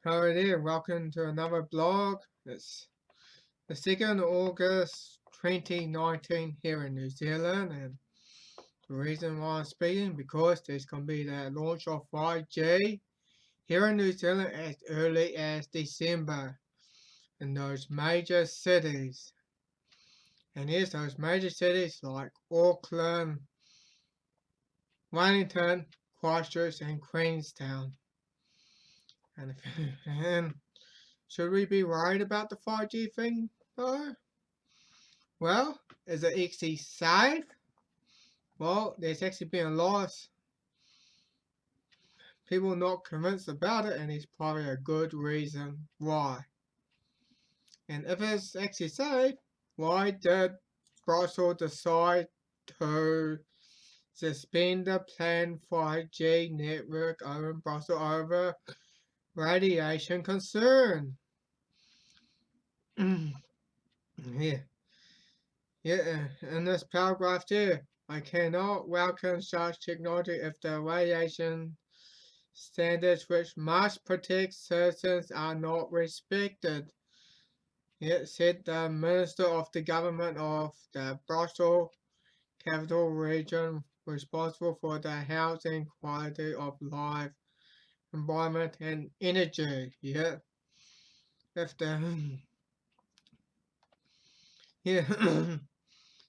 Hello there, welcome to another blog. It's the 2nd of August 2019 here in New Zealand, and the reason why I'm speaking because there's going to be the launch of 5G here in New Zealand as early as December in those major cities. And yes, those major cities like Auckland, Wellington, Christchurch and Queenstown. And should we be worried about the 5G thing though? Well, is it actually safe? Well, there's actually been a lot of people not convinced about it, and there's probably a good reason why. And if it's actually safe, why did Brussels decide to suspend the planned 5G network over Brussels over radiation concern? Yeah, in this paragraph here, I cannot welcome such technology if the radiation standards which must protect citizens are not respected. It said the Minister of the Government of the Brussels Capital Region responsible for the housing, quality of life, environment and energy. Yeah. If the yeah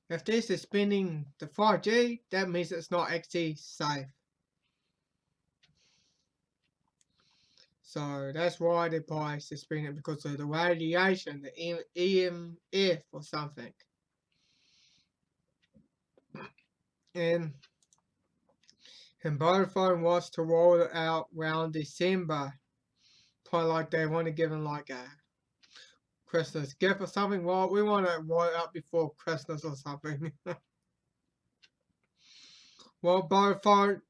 if they're suspending the 5G, that means it's not actually safe. So that's why they probably suspend it, because of the radiation, the EMF or something. And Vodafone wants to roll it out around December. Probably like they want to give them like a Christmas gift or something. Well, we want to roll it out before Christmas or something. Well, Vodafone,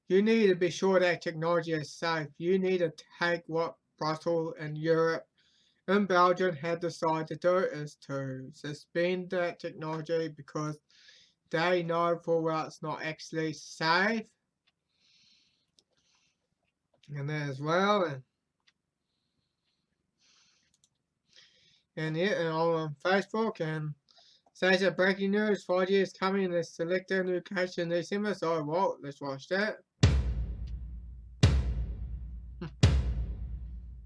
you need to be sure that technology is safe. You need to take what Brussels and Europe and Belgium had decided to do is to suspend that technology because they know full well it's not actually safe. And that as well. And yeah, and on Facebook and says that breaking news, 5G is coming in a selected location in December. So well, let's watch that.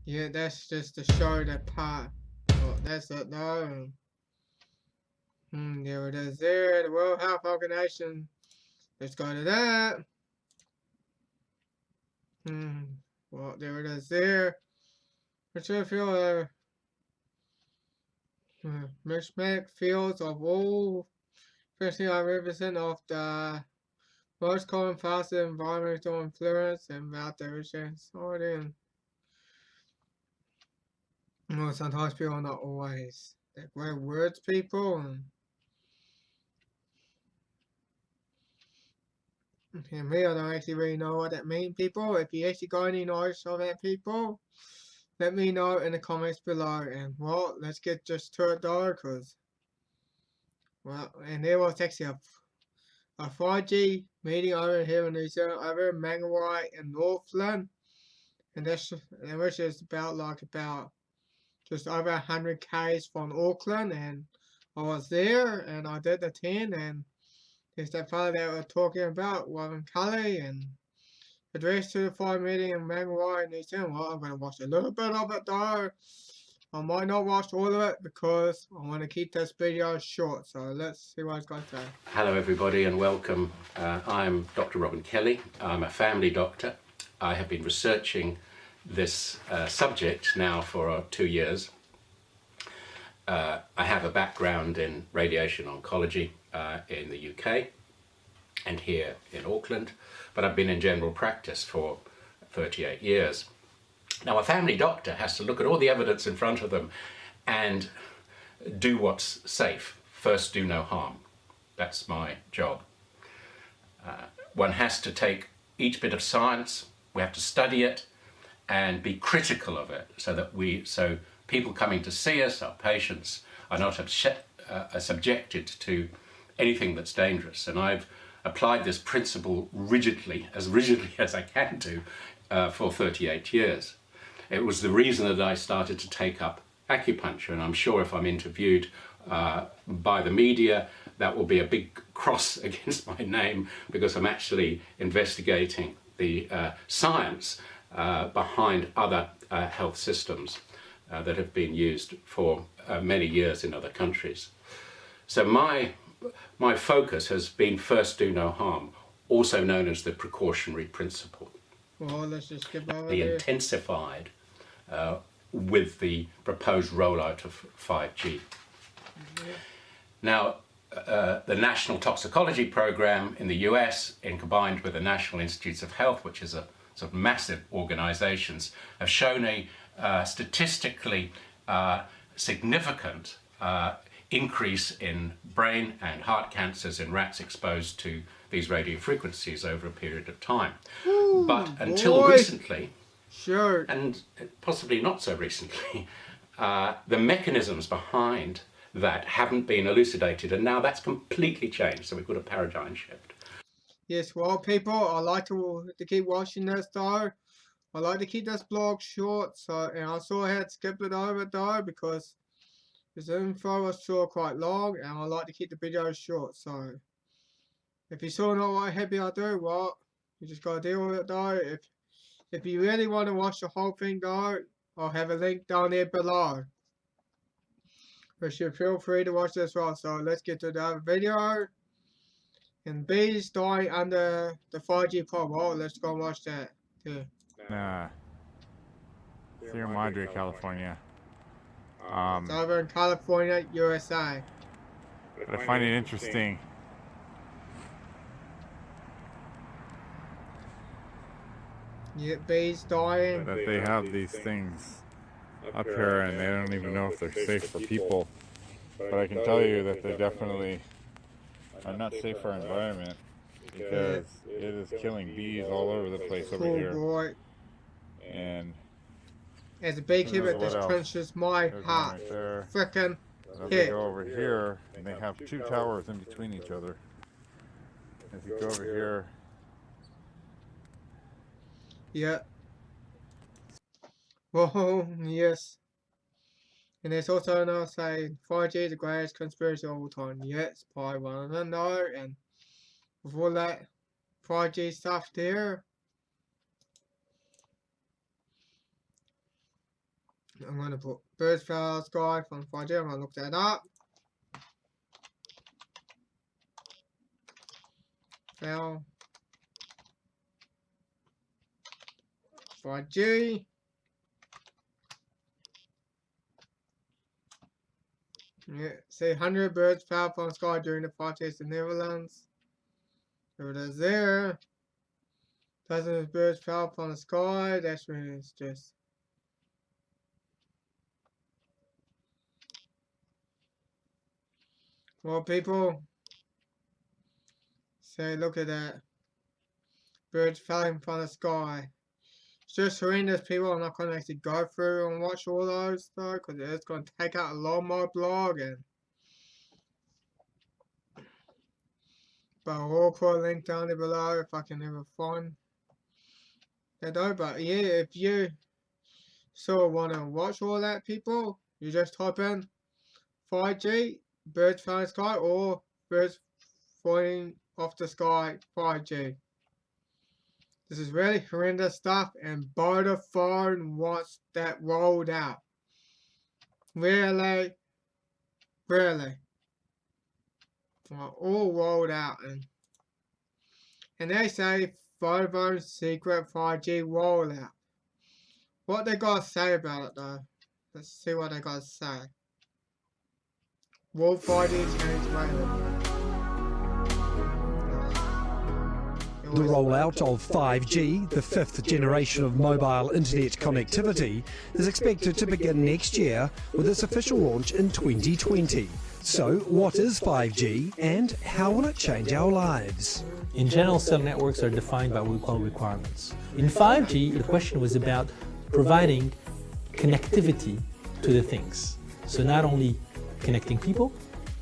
Yeah, that's just to show that part. Oh, that's it though. There it is there, the World Health Organization. Let's go to that. Well, there it is there. Which I feel mismatched fields of all, especially I represent of the most common facets of environmental influence and about the sorry, and well, sometimes people are not always they're great words people, and me, I don't actually really know what that means, people. If you actually got any knowledge of that, people, let me know in the comments below. And well, let's get just to it though, because well, and there was actually a 5G meeting over here in New Zealand, over in Mangawai in Northland, and which is about just over 100 k's from Auckland, and I was there and I did attend, and there's that fellow that we're talking about, Warren Cully, and address to the 5 meeting in Mangawai in New Zealand. Well, I'm going to watch a little bit of it though. I might not watch all of it because I want to keep this video short, so let's see what it's going to say. Hello everybody and welcome. I'm Dr. Robin Kelly. I'm a family doctor. I have been researching this subject now for 2 years. I have a background in radiation oncology in the UK and here in Auckland, but I've been in general practice for 38 years. Now, a family doctor has to look at all the evidence in front of them and do what's safe. First, do no harm. That's my job. One has to take each bit of science, we have to study it and be critical of it so people coming to see us, our patients, are not subjected to anything that's dangerous. And I've applied this principle rigidly as I can do, for 38 years. It was the reason that I started to take up acupuncture, and I'm sure if I'm interviewed by the media, that will be a big cross against my name, because I'm actually investigating the science behind other health systems that have been used for many years in other countries. So my focus has been first do no harm, also known as the precautionary principle. Well, let's just skip over The there. intensified with the proposed rollout of 5G. Now, the National Toxicology Program in the US, combined with the National Institutes of Health, which is a sort of massive organizations, have shown a statistically significant increase in brain and heart cancers in rats exposed to these radio frequencies over a period of time. Ooh, but until boy. recently, Sure. and possibly not so recently, the mechanisms behind that haven't been elucidated, and now that's completely changed, so we've got a paradigm shift. Yes, well, people, I like to keep watching this though. I like to keep this blog short, so and I saw I had skipped it over though because this info was sure quite long, and I like to keep the videos short. So if you saw not what happy I do, well, you just gotta deal with it though. If you really want to watch the whole thing though, I'll have a link down there below. But you feel free to watch this well. So let's get to the other video. And bees dying under the 5G pod. Well, let's go and watch that too. Sierra Madre, California. It's over in California, USA. But I find it interesting. Yeah, bees dying. That they have these things up here and they don't even know if they're safe for people. But I can tell you that they definitely are not safe for our environment, because it is killing bees all over the place over here. Boy. And as a beekeeper, this else? crunches my there's one heart. right there. Frickin' Now they go over here and they have two towers in between each other. If you go over here, yeah. Whoa, yes. And there's also another saying, 5G is the greatest conspiracy of all time. Yes, probably one of know. And with all that 5G stuff there, I'm going to put birds fly out of the sky from 5G. I'm going to look that up. Fell 5G. Yeah, say 100 birds fell from the sky during the 5G in the Netherlands. There it is there. Dozens of birds fell from the sky. That's when it's just. Well, people, say, look at that. Birds falling from the sky. It's just horrendous, people. I'm not going to actually go through and watch all those, though, because it's going to take out a lot of my blog. But I'll put a link down there below if I can ever find that, though. But yeah, if you sort of want to watch all that, people, you just type in 5G. Birds flying in the sky, or birds falling off the sky 5G. This is really horrendous stuff, and Vodafone wants that rolled out. Really? Really? All rolled out, and they say Vodafone's secret 5G rollout. What they gotta say about it though? Let's see what they gotta say. Will 5G change later? The rollout of 5G, the fifth generation of mobile internet connectivity, is expected to begin next year with its official launch in 2020. So, what is 5G and how will it change our lives? In general, cell networks are defined by what we call requirements. In 5G, the question was about providing connectivity to the things. So not only connecting people,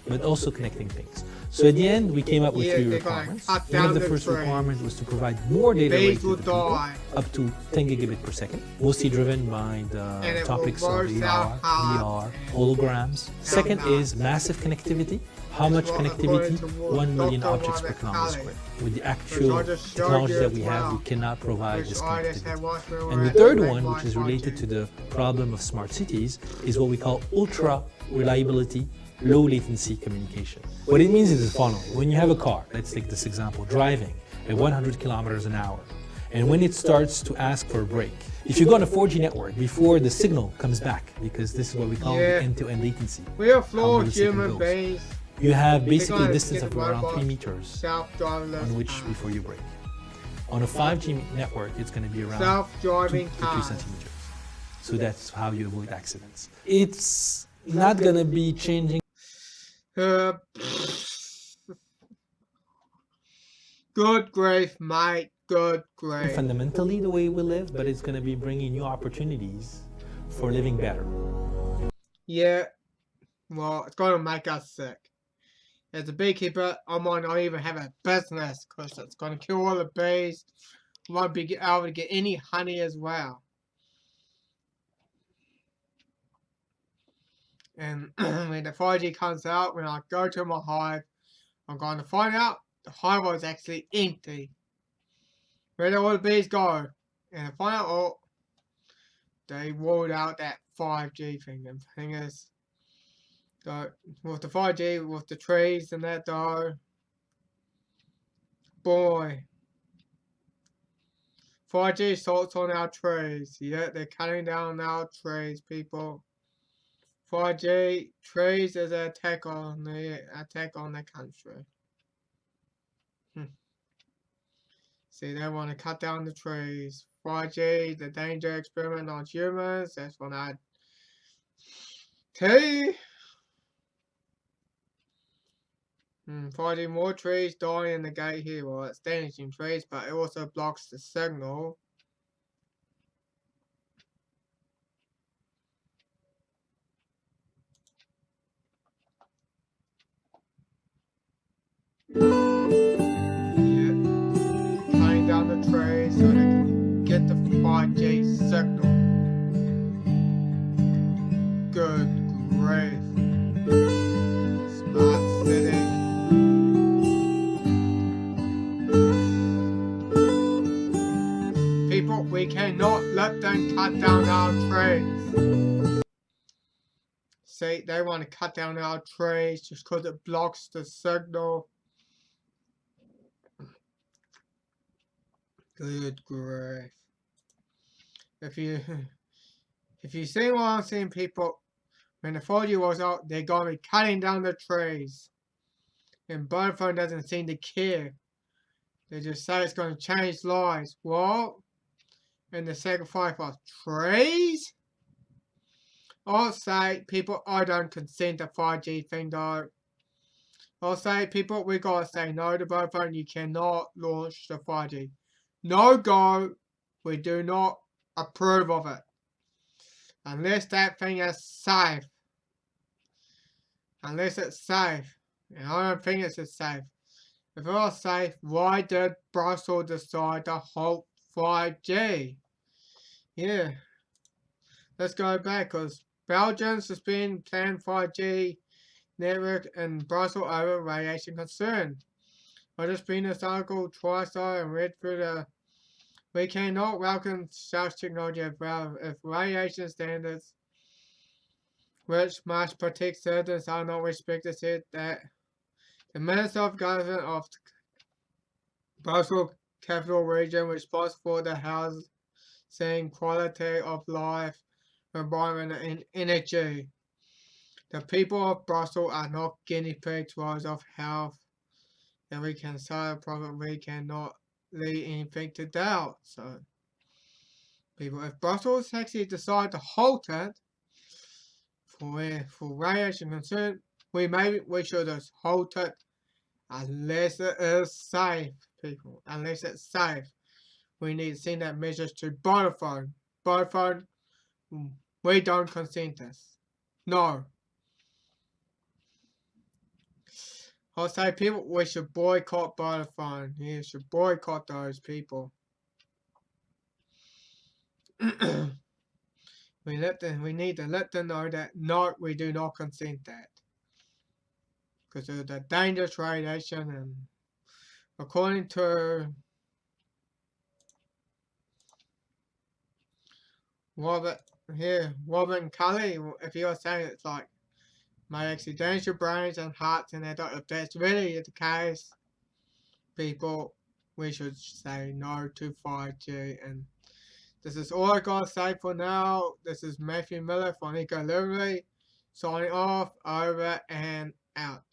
but also connecting things. So at the end, we came up with Yeah, 3 they're gonna requirements. cut One of down the the first trains. requirements was to provide more data rate Bees to will the people, die. up to 10 gigabit per second, mostly driven by And the it topics will of roast AR, our heart VR, and holograms. Second nice. is massive connectivity. How much Well, connectivity? according to what 1 million Dr. objects per Robert kilometer Kelly, square. With the which actual I just showed technology you that as we have, we well, cannot provide which this I just connectivity. had watched when we were And the at third Make one, My which is related 5G. to the problem of smart cities, is what we call ultra reliability, low latency communication. What it means is the following. When you have a car, let's take this example, driving at 100 kilometers an hour, and when it starts to ask for a break, if you go on a 4G network, before the signal comes back, because this is what we call the end-to-end latency, We are how flawed millisecond human goes. beings. You have They're basically a gonna distance get of around robots, 3 meters self-driverless on which cars. before you brake. On a 5G network, it's going to be around 2 Self-driving to 3 cars. centimeters. So that's how you avoid accidents. It's not going to be changing. Uh, good grief, mate. Good grief. Fundamentally the way we live, but it's going to be bringing new opportunities for living better. Yeah, well, it's going to make us sick. As a beekeeper, I might not even have a business because it's going to kill all the bees. I won't be able to get any honey as well. And when the 5G comes out, when I go to my hive, I'm going to find out the hive was actually empty. Where did all the bees go? And I find out, oh, they rolled out that 5G thing. And the thing is, with the 5G, with the trees and that though, boy, 5G salts on our trees. Yeah, they're cutting down our trees, people. 5G trees is an attack on the country. See, they want to cut down the trees. 5G, the danger experiment on humans. That's what I tell you. 5G, more trees dying in the gate here. Well, it's damaging trees, but it also blocks the signal. Yeah, cutting down the trees so they can get the 5G signal. Good grief. Smart city. People, we cannot let them cut down our trees. See, they want to cut down our trees just because it blocks the signal. Good grief. If you see what I'm seeing, people, when the 4G was out, they're going to be cutting down the trees. And Vodafone doesn't seem to care. They just say it's going to change lives. What? And the sacrifice of trees? I'll say, people, I don't consent to 5G thing though. I'll say, people, we gotta say no to Vodafone. You cannot launch the 5G. No go. We do not approve of it. Unless that thing is safe. Unless it's safe. And I don't think it's safe. If it was safe, why did Brussels decide to halt 5G? Yeah. Let's go back, because Belgium suspended planned 5G network in Brussels over radiation concern. I just been this article twice and read through the. We cannot welcome such technology if radiation standards, which must protect citizens, are not respected. Said that the Minister of Government of Brussels Capital Region responsible for the housing, quality of life, environment and energy. The people of Brussels are not guinea pigs of health, and we can say probably cannot leave anything to doubt. So, people, if Brussels actually decide to halt it for radiation concern, we should just halt it unless it is safe, people. Unless it's safe, we need to send that message to Vodafone. Vodafone, we don't consent this. No. I'll say people, we should boycott Vodafone. You should boycott those people. We need to let them know that no, we do not consent that. Because of the dangerous radiation, and according to Robert and Cully, if you're saying it's like may actually damage your brains and hearts, and if that's really the case, people, we should say no to 5G. And this is all I gotta say for now. This is Matthew Miller from Eco Liberty, signing off, over and out.